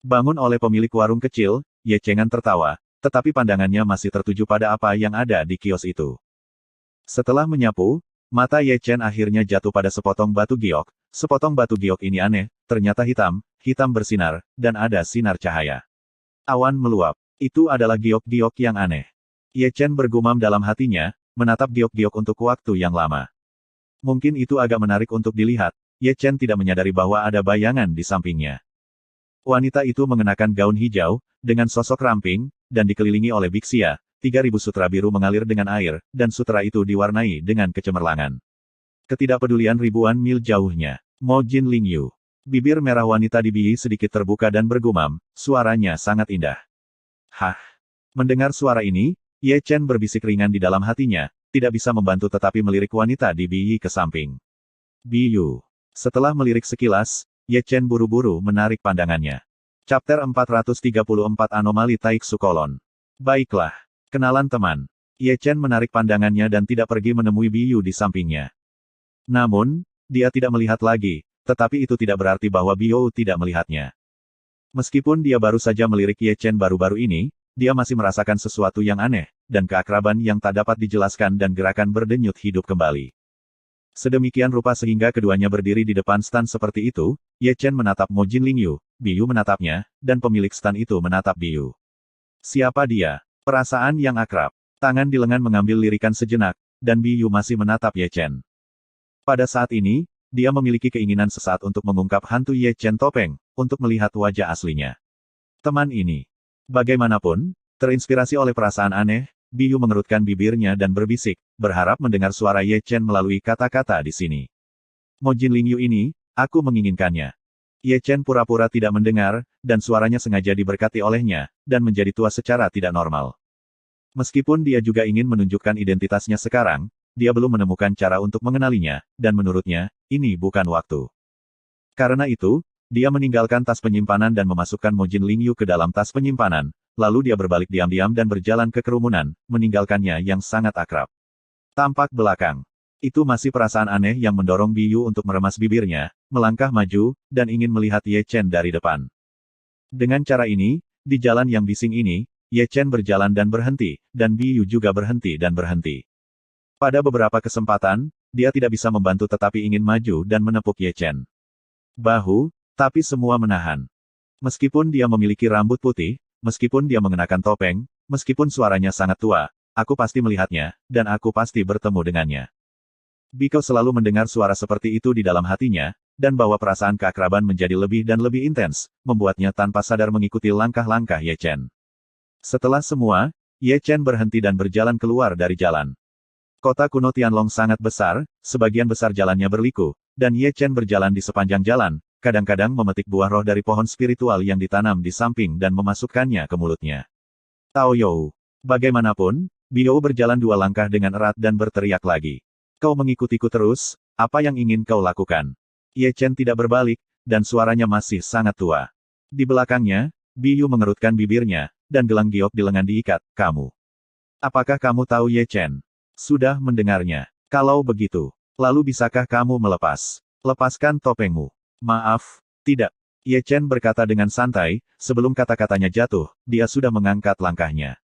Bangun oleh pemilik warung kecil, Ye Chengan tertawa, tetapi pandangannya masih tertuju pada apa yang ada di kios itu. Setelah menyapu, mata Ye Chen akhirnya jatuh pada sepotong batu giok. Sepotong batu giok ini aneh, ternyata hitam, hitam bersinar, dan ada sinar cahaya. Awan meluap. Itu adalah giok-giok yang aneh. Ye Chen bergumam dalam hatinya, menatap giok-giok untuk waktu yang lama. Mungkin itu agak menarik untuk dilihat. Ye Chen tidak menyadari bahwa ada bayangan di sampingnya. Wanita itu mengenakan gaun hijau, dengan sosok ramping, dan dikelilingi oleh biksia. 3.000 sutra biru mengalir dengan air, dan sutra itu diwarnai dengan kecemerlangan. Ketidakpedulian ribuan mil jauhnya. Mo Jin Lingyu. Bibir merah wanita di Biyi sedikit terbuka dan bergumam, suaranya sangat indah. Hah? Mendengar suara ini, Ye Chen berbisik ringan di dalam hatinya, tidak bisa membantu tetapi melirik wanita di Biyi ke samping. Biyu. Setelah melirik sekilas, Ye Chen buru-buru menarik pandangannya. Chapter 434 Anomali Taiksu Kolon. Baiklah. Kenalan teman. Ye Chen menarik pandangannya dan tidak pergi menemui Biyu di sampingnya. Namun, dia tidak melihat lagi, tetapi itu tidak berarti bahwa Biyu tidak melihatnya. Meskipun dia baru saja melirik Ye Chen baru-baru ini, dia masih merasakan sesuatu yang aneh, dan keakraban yang tak dapat dijelaskan dan gerakan berdenyut hidup kembali. Sedemikian rupa sehingga keduanya berdiri di depan stan seperti itu, Ye Chen menatap Mo Jin Lingyu, Biyu menatapnya, dan pemilik stan itu menatap Biyu. Siapa dia? Perasaan yang akrab. Tangan di lengan mengambil lirikan sejenak, dan Biyu masih menatap Ye Chen. Pada saat ini, dia memiliki keinginan sesaat untuk mengungkap hantu Ye Chen topeng, untuk melihat wajah aslinya. Teman ini. Bagaimanapun, terinspirasi oleh perasaan aneh, Biyu mengerutkan bibirnya dan berbisik, berharap mendengar suara Ye Chen melalui kata-kata di sini. Mo Jin Lingyu ini, aku menginginkannya. Ye Chen pura-pura tidak mendengar, dan suaranya sengaja diberkati olehnya, dan menjadi tua secara tidak normal. Meskipun dia juga ingin menunjukkan identitasnya sekarang, dia belum menemukan cara untuk mengenalinya, dan menurutnya, ini bukan waktu. Karena itu, dia meninggalkan tas penyimpanan dan memasukkan Mo Jin Lingyu ke dalam tas penyimpanan, lalu dia berbalik diam-diam dan berjalan ke kerumunan, meninggalkannya yang sangat akrab. Tampak belakang. Itu masih perasaan aneh yang mendorong Biyu untuk meremas bibirnya, melangkah maju, dan ingin melihat Ye Chen dari depan. Dengan cara ini, di jalan yang bising ini, Ye Chen berjalan dan berhenti, dan Biyu juga berhenti dan berhenti. Pada beberapa kesempatan, dia tidak bisa membantu tetapi ingin maju dan menepuk Ye Chen. Bahu, tapi semua menahan. Meskipun dia memiliki rambut putih, meskipun dia mengenakan topeng, meskipun suaranya sangat tua, aku pasti melihatnya, dan aku pasti bertemu dengannya. Biko selalu mendengar suara seperti itu di dalam hatinya, dan bahwa perasaan keakraban menjadi lebih dan lebih intens, membuatnya tanpa sadar mengikuti langkah-langkah Ye Chen. Setelah semua, Ye Chen berhenti dan berjalan keluar dari jalan. Kota kuno Tianlong sangat besar, sebagian besar jalannya berliku, dan Ye Chen berjalan di sepanjang jalan, kadang-kadang memetik buah roh dari pohon spiritual yang ditanam di samping dan memasukkannya ke mulutnya. Tao You. Bagaimanapun, Biou berjalan 2 langkah dengan erat dan berteriak lagi. Kau mengikutiku terus, apa yang ingin kau lakukan? Ye Chen tidak berbalik, dan suaranya masih sangat tua. Di belakangnya, Biou mengerutkan bibirnya, dan gelang giok di lengan diikat, kamu. Apakah kamu tahu Ye Chen? Sudah mendengarnya. Kalau begitu, lalu bisakah kamu melepas? Lepaskan topengmu. Maaf, tidak. Ye Chen berkata dengan santai, sebelum kata-katanya jatuh, dia sudah mengangkat langkahnya.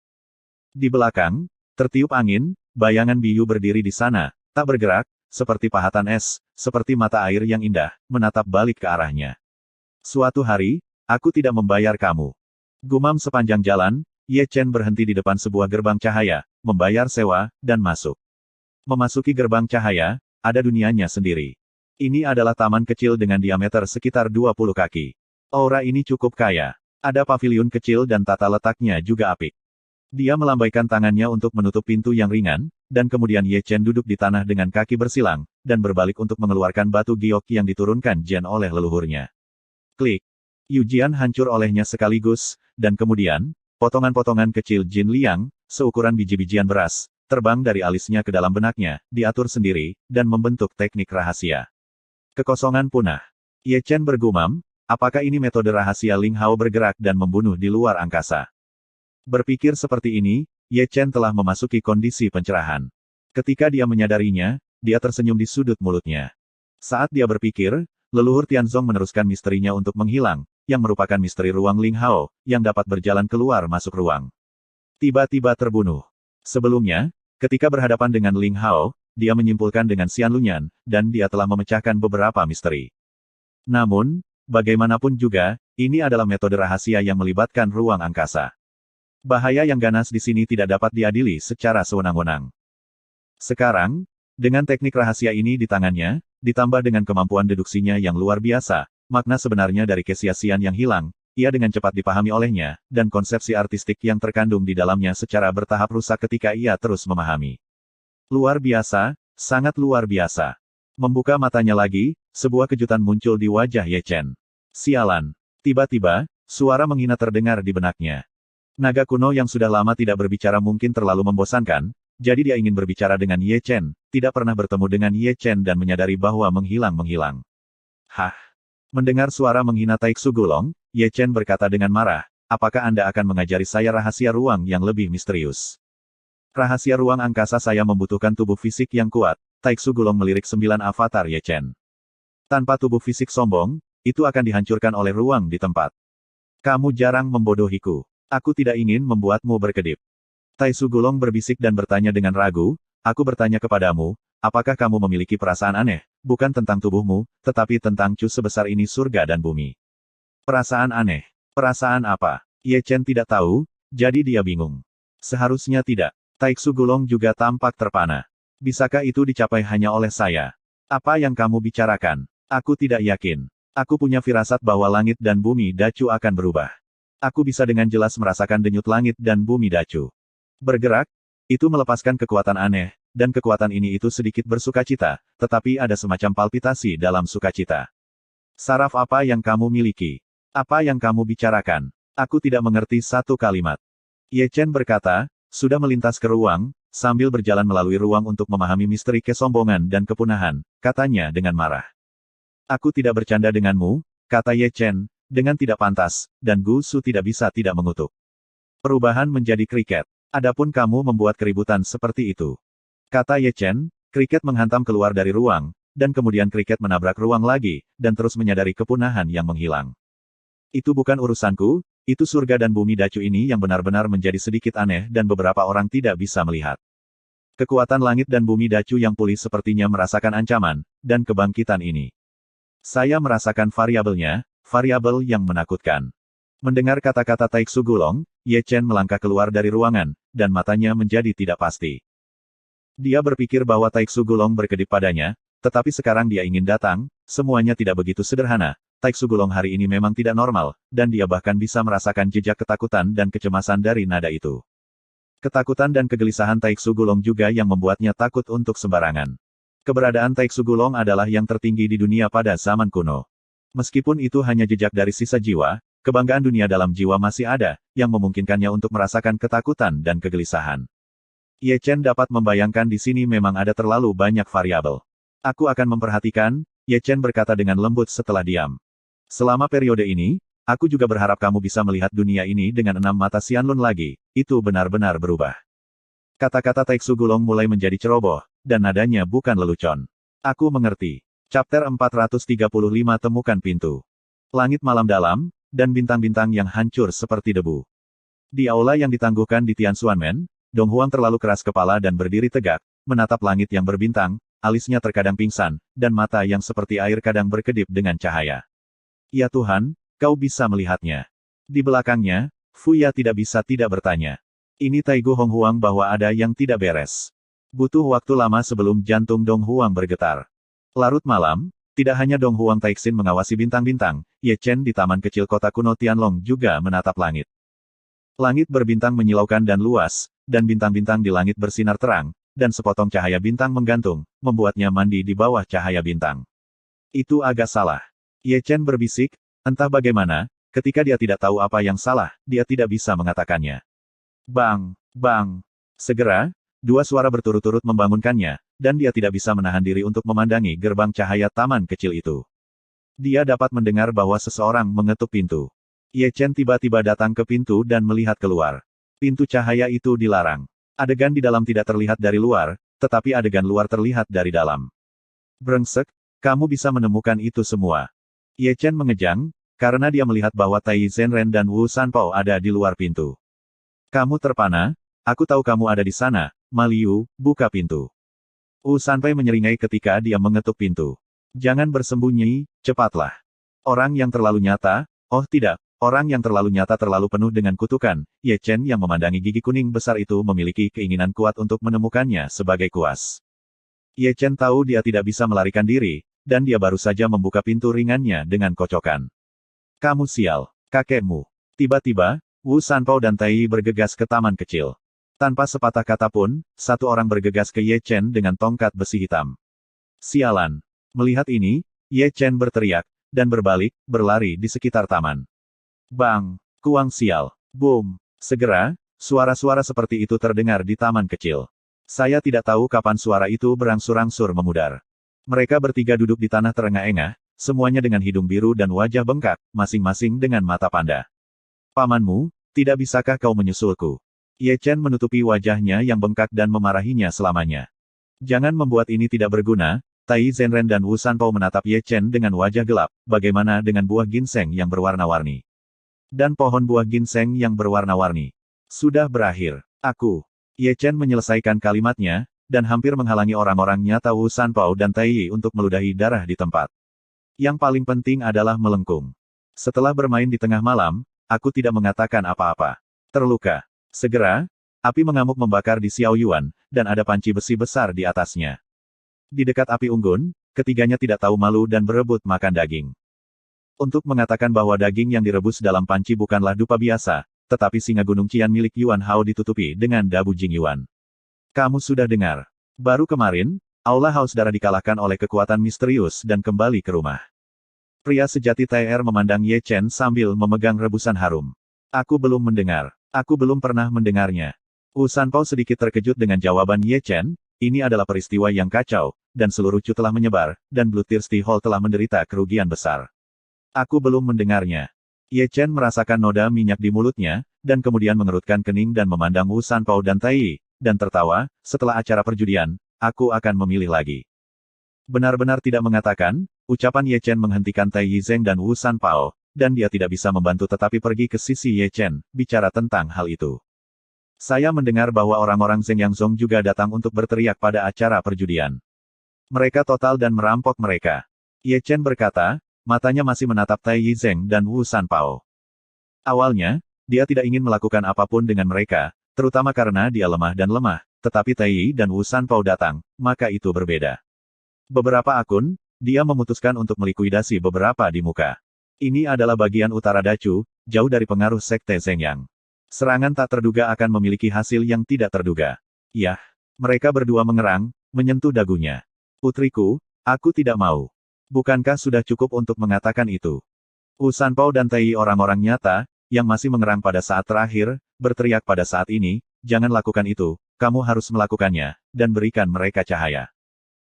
Di belakang, tertiup angin, bayangan Biyu berdiri di sana, tak bergerak, seperti pahatan es, seperti mata air yang indah, menatap balik ke arahnya. Suatu hari, aku tidak membayar kamu. Gumam sepanjang jalan, Ye Chen berhenti di depan sebuah gerbang cahaya, membayar sewa, dan masuk. Memasuki gerbang cahaya, ada dunianya sendiri. Ini adalah taman kecil dengan diameter sekitar 20 kaki. Aura ini cukup kaya. Ada paviliun kecil dan tata letaknya juga apik. Dia melambaikan tangannya untuk menutup pintu yang ringan, dan kemudian Ye Chen duduk di tanah dengan kaki bersilang, dan berbalik untuk mengeluarkan batu giok yang diturunkan Jen oleh leluhurnya. Klik. Yujian hancur olehnya sekaligus, dan kemudian, potongan-potongan kecil Jin Liang, seukuran biji-bijian beras, terbang dari alisnya ke dalam benaknya, diatur sendiri, dan membentuk teknik rahasia. Kekosongan punah. Ye Chen bergumam, apakah ini metode rahasia Ling Hao bergerak dan membunuh di luar angkasa? Berpikir seperti ini, Ye Chen telah memasuki kondisi pencerahan. Ketika dia menyadarinya, dia tersenyum di sudut mulutnya. Saat dia berpikir, leluhur Tianzong meneruskan misterinya untuk menghilang, yang merupakan misteri ruang Ling Hao, yang dapat berjalan keluar masuk ruang. tiba-tiba terbunuh. Sebelumnya, ketika berhadapan dengan Ling Hao, dia menyimpulkan dengan Xian Lunyan, dan dia telah memecahkan beberapa misteri. Namun, bagaimanapun juga, ini adalah metode rahasia yang melibatkan ruang angkasa. Bahaya yang ganas di sini tidak dapat diadili secara sewenang-wenang. Sekarang, dengan teknik rahasia ini di tangannya, ditambah dengan kemampuan deduksinya yang luar biasa, makna sebenarnya dari kesia-Xian yang hilang, ia dengan cepat dipahami olehnya, dan konsepsi artistik yang terkandung di dalamnya secara bertahap rusak ketika ia terus memahami. Luar biasa, sangat luar biasa. Membuka matanya lagi, sebuah kejutan muncul di wajah Ye Chen. Sialan. Tiba-tiba, suara menghina terdengar di benaknya. Naga kuno yang sudah lama tidak berbicara mungkin terlalu membosankan, jadi dia ingin berbicara dengan Ye Chen, tidak pernah bertemu dengan Ye Chen dan menyadari bahwa menghilang. Hah? Mendengar suara menghina Taiksu Gulong, Ye Chen berkata dengan marah, apakah Anda akan mengajari saya rahasia ruang yang lebih misterius? Rahasia ruang angkasa saya membutuhkan tubuh fisik yang kuat, Taiksu Gulong melirik 9 avatar Ye Chen. Tanpa tubuh fisik sombong, itu akan dihancurkan oleh ruang di tempat. Kamu jarang membodohiku. Aku tidak ingin membuatmu berkedip. Taiksu Gulong berbisik dan bertanya dengan ragu, aku bertanya kepadamu, apakah kamu memiliki perasaan aneh, bukan tentang tubuhmu, tetapi tentang Cu sebesar ini surga dan bumi. Perasaan aneh. Perasaan apa? Ye Chen tidak tahu, jadi dia bingung. Seharusnya tidak. Taiksu Gulong juga tampak terpana. Bisakah itu dicapai hanya oleh saya? Apa yang kamu bicarakan? Aku tidak yakin. Aku punya firasat bahwa langit dan bumi Dacu akan berubah. Aku bisa dengan jelas merasakan denyut langit dan bumi Dacu bergerak, itu melepaskan kekuatan aneh, dan kekuatan ini itu sedikit bersukacita, tetapi ada semacam palpitasi dalam sukacita. Saraf apa yang kamu miliki? Apa yang kamu bicarakan? Aku tidak mengerti satu kalimat. Ye Chen berkata, sudah melintas ke ruang, sambil berjalan melalui ruang untuk memahami misteri kesombongan dan kepunahan, katanya dengan marah. Aku tidak bercanda denganmu, kata Ye Chen, dengan tidak pantas, dan Gu Su tidak bisa tidak mengutuk. Perubahan menjadi kriket. Adapun kamu membuat keributan seperti itu. Kata Ye Chen, kriket menghantam keluar dari ruang, dan kemudian kriket menabrak ruang lagi, dan terus menyadari kepunahan yang menghilang. Itu bukan urusanku, itu surga dan bumi Dacu ini yang benar-benar menjadi sedikit aneh dan beberapa orang tidak bisa melihat. Kekuatan langit dan bumi Dacu yang pulih sepertinya merasakan ancaman, dan kebangkitan ini. Saya merasakan variabelnya, variabel yang menakutkan. Mendengar kata-kata Taiksu Gulong, Ye Chen melangkah keluar dari ruangan, dan matanya menjadi tidak pasti. Dia berpikir bahwa Taiksu Gulong berkedip padanya, tetapi sekarang dia ingin datang, semuanya tidak begitu sederhana. Taiksu Gulong hari ini memang tidak normal, dan dia bahkan bisa merasakan jejak ketakutan dan kecemasan dari nada itu. Ketakutan dan kegelisahan Taiksu Gulong juga yang membuatnya takut untuk sembarangan. Keberadaan Taiksu Gulong adalah yang tertinggi di dunia pada zaman kuno. Meskipun itu hanya jejak dari sisa jiwa, kebanggaan dunia dalam jiwa masih ada, yang memungkinkannya untuk merasakan ketakutan dan kegelisahan. Ye Chen dapat membayangkan di sini memang ada terlalu banyak variabel. Aku akan memperhatikan, Ye Chen berkata dengan lembut setelah diam. Selama periode ini, aku juga berharap kamu bisa melihat dunia ini dengan 6 mata Xianlun lagi, itu benar-benar berubah. Kata-kata Taiksu Gulong mulai menjadi ceroboh, dan nadanya bukan lelucon. Aku mengerti. Chapter 435 Temukan Pintu. Langit malam dalam, dan bintang-bintang yang hancur seperti debu. Di aula yang ditangguhkan di Tianxuanmen, Dong Huang terlalu keras kepala dan berdiri tegak, menatap langit yang berbintang, alisnya terkadang pingsan, dan mata yang seperti air kadang berkedip dengan cahaya. Ya Tuhan, kau bisa melihatnya. Di belakangnya, Fuya tidak bisa tidak bertanya. Ini Taigu Hong Huang bahwa ada yang tidak beres. Butuh waktu lama sebelum jantung Dong Huang bergetar. Larut malam, tidak hanya Dong Huang Taixin mengawasi bintang-bintang, Ye Chen di taman kecil kota kuno Tianlong juga menatap langit. Langit berbintang menyilaukan dan luas, dan bintang-bintang di langit bersinar terang, dan sepotong cahaya bintang menggantung, membuatnya mandi di bawah cahaya bintang. Itu agak salah. Ye Chen berbisik, entah bagaimana, ketika dia tidak tahu apa yang salah, dia tidak bisa mengatakannya. Bang, bang. Segera, dua suara berturut-turut membangunkannya, dan dia tidak bisa menahan diri untuk memandangi gerbang cahaya taman kecil itu. Dia dapat mendengar bahwa seseorang mengetuk pintu. Ye Chen tiba-tiba datang ke pintu dan melihat keluar. Pintu cahaya itu dilarang. Adegan di dalam tidak terlihat dari luar, tetapi adegan luar terlihat dari dalam. Brengsek, kamu bisa menemukan itu semua. Ye Chen mengejang, karena dia melihat bahwa Tai Zhenren dan Wu Sanpao ada di luar pintu. Kamu terpana? Aku tahu kamu ada di sana. Ma Liu, buka pintu. Wu Sanpei menyeringai ketika dia mengetuk pintu. Jangan bersembunyi, cepatlah. Orang yang terlalu nyata, oh tidak, orang yang terlalu nyata terlalu penuh dengan kutukan. Ye Chen yang memandangi gigi kuning besar itu memiliki keinginan kuat untuk menemukannya sebagai kuas. Ye Chen tahu dia tidak bisa melarikan diri, dan dia baru saja membuka pintu ringannya dengan kocokan. Kamu sial, kakekmu. Tiba-tiba, Wu Sanpao dan Tai Yi bergegas ke taman kecil. Tanpa sepatah kata pun, satu orang bergegas ke Ye Chen dengan tongkat besi hitam. Sialan. Melihat ini, Ye Chen berteriak, dan berbalik, berlari di sekitar taman. Bang! Kuang sial! Boom! Segera, suara-suara seperti itu terdengar di taman kecil. Saya tidak tahu kapan suara itu berangsur-angsur memudar. Mereka bertiga duduk di tanah terengah-engah, semuanya dengan hidung biru dan wajah bengkak, masing-masing dengan mata panda. Pamanmu, tidak bisakah kau menyusulku? Ye Chen menutupi wajahnya yang bengkak dan memarahinya selamanya. Jangan membuat ini tidak berguna. Tai Zhenren dan Wu Sanpao menatap Ye Chen dengan wajah gelap, bagaimana dengan buah ginseng yang berwarna-warni? Dan pohon buah ginseng yang berwarna-warni. Sudah berakhir. Aku. Ye Chen menyelesaikan kalimatnya, dan hampir menghalangi orang-orang nyata Wu Sanpao dan Tai Yi untuk meludahi darah di tempat. Yang paling penting adalah melengkung. Setelah bermain di tengah malam, aku tidak mengatakan apa-apa. Terluka. Segera, api mengamuk membakar di Xiao Yuan, dan ada panci besi besar di atasnya. Di dekat api unggun, ketiganya tidak tahu malu dan berebut makan daging. Untuk mengatakan bahwa daging yang direbus dalam panci bukanlah dupa biasa, tetapi singa Gunung Qian milik Yuan Hao ditutupi dengan dabu Jing Yuan. Kamu sudah dengar. Baru kemarin, Aula Haus Darah dikalahkan oleh kekuatan misterius dan kembali ke rumah. Pria sejati TR memandang Ye Chen sambil memegang rebusan harum. Aku belum mendengar. Aku belum pernah mendengarnya. Wu Sanpao sedikit terkejut dengan jawaban Ye Chen. Ini adalah peristiwa yang kacau, dan seluruh Chu telah menyebar, dan Bloodthirsty Hall telah menderita kerugian besar. Aku belum mendengarnya. Ye Chen merasakan noda minyak di mulutnya, dan kemudian mengerutkan kening dan memandang Wu Sanpao dan Tai Yi, dan tertawa. Setelah acara perjudian, aku akan memilih lagi. Benar-benar tidak mengatakan, ucapan Ye Chen menghentikan Tai Yi Zeng dan Wu Sanpao, dan dia tidak bisa membantu tetapi pergi ke sisi Ye Chen, bicara tentang hal itu. Saya mendengar bahwa orang-orang Zeng Yang Zong juga datang untuk berteriak pada acara perjudian. Mereka total dan merampok mereka. Ye Chen berkata, matanya masih menatap Tai Yi Zeng dan Wu Sanpao. Awalnya, dia tidak ingin melakukan apapun dengan mereka, terutama karena dia lemah dan lemah, tetapi Tai Yi dan Wu Sanpao datang, maka itu berbeda. Beberapa akun, dia memutuskan untuk melikuidasi beberapa di muka. Ini adalah bagian utara Dacu, jauh dari pengaruh Sekte Zeng Yang. Serangan tak terduga akan memiliki hasil yang tidak terduga. Yah, mereka berdua mengerang, menyentuh dagunya. Putriku, aku tidak mau. Bukankah sudah cukup untuk mengatakan itu? Wu Sanpao dan Tai Yi orang-orang nyata, yang masih mengerang pada saat terakhir, berteriak pada saat ini, jangan lakukan itu, kamu harus melakukannya, dan berikan mereka cahaya.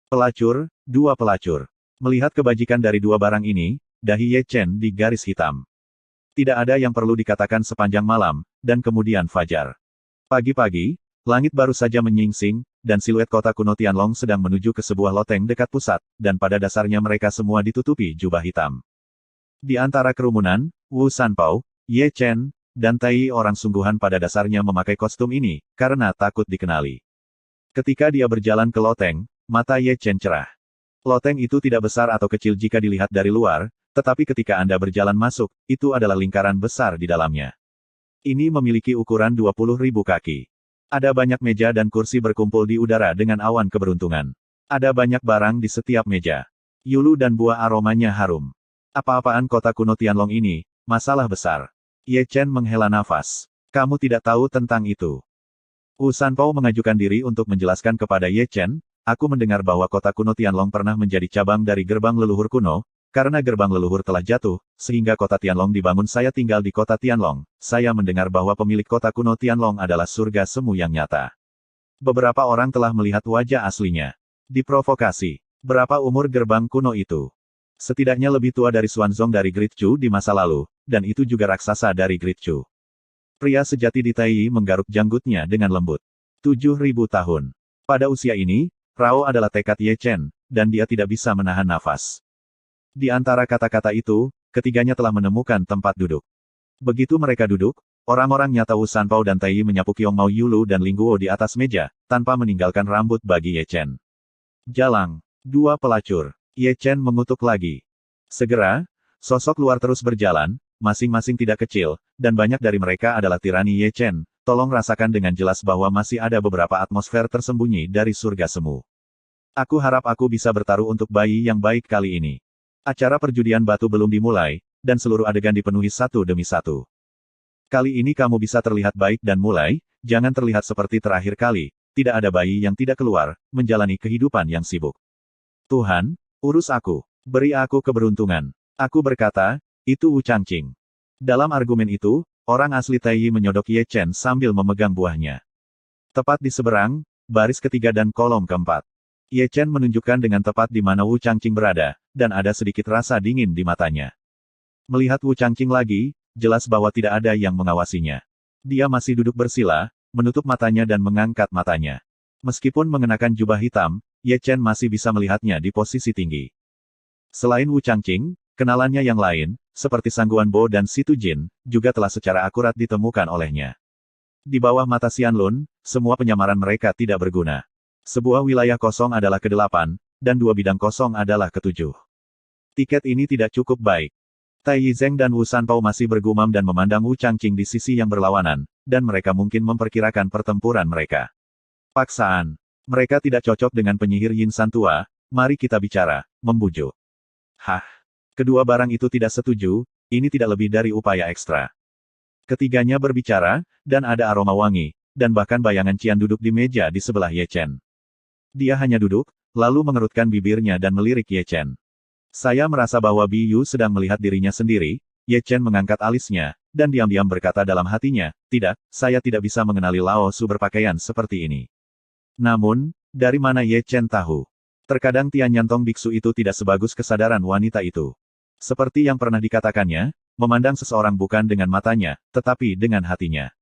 Pelacur, dua pelacur. Melihat kebajikan dari dua barang ini, dahi Ye Chen di garis hitam. Tidak ada yang perlu dikatakan sepanjang malam, dan kemudian fajar. Pagi-pagi, langit baru saja menyingsing, dan siluet kota kuno Tianlong sedang menuju ke sebuah loteng dekat pusat, dan pada dasarnya mereka semua ditutupi jubah hitam. Di antara kerumunan, Wu Sanpao, Ye Chen, dan Tai Yi orang sungguhan pada dasarnya memakai kostum ini, karena takut dikenali. Ketika dia berjalan ke loteng, mata Ye Chen cerah. Loteng itu tidak besar atau kecil jika dilihat dari luar, tetapi ketika Anda berjalan masuk, itu adalah lingkaran besar di dalamnya. Ini memiliki ukuran 20.000 kaki. Ada banyak meja dan kursi berkumpul di udara dengan awan keberuntungan. Ada banyak barang di setiap meja. Yulu dan buah aromanya harum. Apa-apaan kota kuno Tianlong ini, masalah besar. Ye Chen menghela nafas. Kamu tidak tahu tentang itu. Wu Sanpao mengajukan diri untuk menjelaskan kepada Ye Chen, aku mendengar bahwa kota kuno Tianlong pernah menjadi cabang dari gerbang leluhur kuno. Karena gerbang leluhur telah jatuh, sehingga kota Tianlong dibangun. Saya tinggal di kota Tianlong. Saya mendengar bahwa pemilik kota kuno Tianlong adalah surga semu yang nyata. Beberapa orang telah melihat wajah aslinya. Diprovokasi. Berapa umur gerbang kuno itu? Setidaknya lebih tua dari Xuanzong dari Great Chu di masa lalu, dan itu juga raksasa dari Great Chu. Pria sejati di Tai Yi menggaruk janggutnya dengan lembut. 7.000 tahun. Pada usia ini, Rao adalah tekad Ye Chen, dan dia tidak bisa menahan nafas. Di antara kata-kata itu, ketiganya telah menemukan tempat duduk. Begitu mereka duduk, Orang-orang nyata Wu Sanpao dan Tai Yi menyapu Qiong Mao Yulu dan Ling Guo di atas meja, tanpa meninggalkan rambut bagi Ye Chen. Jalang. Dua pelacur. Ye Chen mengutuk lagi. Segera, sosok luar terus berjalan, masing-masing tidak kecil, dan banyak dari mereka adalah tirani Ye Chen. Tolong rasakan dengan jelas bahwa masih ada beberapa atmosfer tersembunyi dari surga semu. Aku harap aku bisa bertaruh untuk bayi yang baik kali ini. Acara perjudian batu belum dimulai, dan seluruh adegan dipenuhi satu demi satu. Kali ini kamu bisa terlihat baik dan mulai, jangan terlihat seperti terakhir kali, tidak ada bayi yang tidak keluar, menjalani kehidupan yang sibuk. Tuhan, urus aku, beri aku keberuntungan. Aku berkata, itu Wu Changqing. Dalam argumen itu, orang asli Tai Yi menyodok Ye Chen sambil memegang buahnya. Tepat di seberang, baris ketiga dan kolom keempat. Ye Chen menunjukkan dengan tepat di mana Wu Changqing berada, dan ada sedikit rasa dingin di matanya. Melihat Wu Changqing lagi, jelas bahwa tidak ada yang mengawasinya. Dia masih duduk bersila, menutup matanya dan mengangkat matanya. Meskipun mengenakan jubah hitam, Ye Chen masih bisa melihatnya di posisi tinggi. Selain Wu Changqing, kenalannya yang lain, seperti Sangguan Bo dan Situ Jin, juga telah secara akurat ditemukan olehnya. Di bawah mata Xianlun, semua penyamaran mereka tidak berguna. Sebuah wilayah kosong adalah ke-8, dan 2 bidang kosong adalah ke-7. Tiket ini tidak cukup baik. Tai Yizeng dan Wu Sanpao masih bergumam dan memandang Wu Changqing di sisi yang berlawanan, dan mereka mungkin memperkirakan pertempuran mereka. Paksaan. Mereka tidak cocok dengan penyihir Yin San tua, mari kita bicara, membujuk. Hah? Kedua barang itu tidak setuju, ini tidak lebih dari upaya ekstra. Ketiganya berbicara, dan ada aroma wangi, dan bahkan bayangan Qian duduk di meja di sebelah Ye Chen. Dia hanya duduk, lalu mengerutkan bibirnya dan melirik Ye Chen. Saya merasa bahwa Bi Yu sedang melihat dirinya sendiri. Ye Chen mengangkat alisnya, dan diam-diam berkata dalam hatinya, tidak, saya tidak bisa mengenali Lao Su berpakaian seperti ini. Namun, dari mana Ye Chen tahu? Terkadang Tian Nyantong biksu itu tidak sebagus kesadaran wanita itu. Seperti yang pernah dikatakannya, memandang seseorang bukan dengan matanya, tetapi dengan hatinya.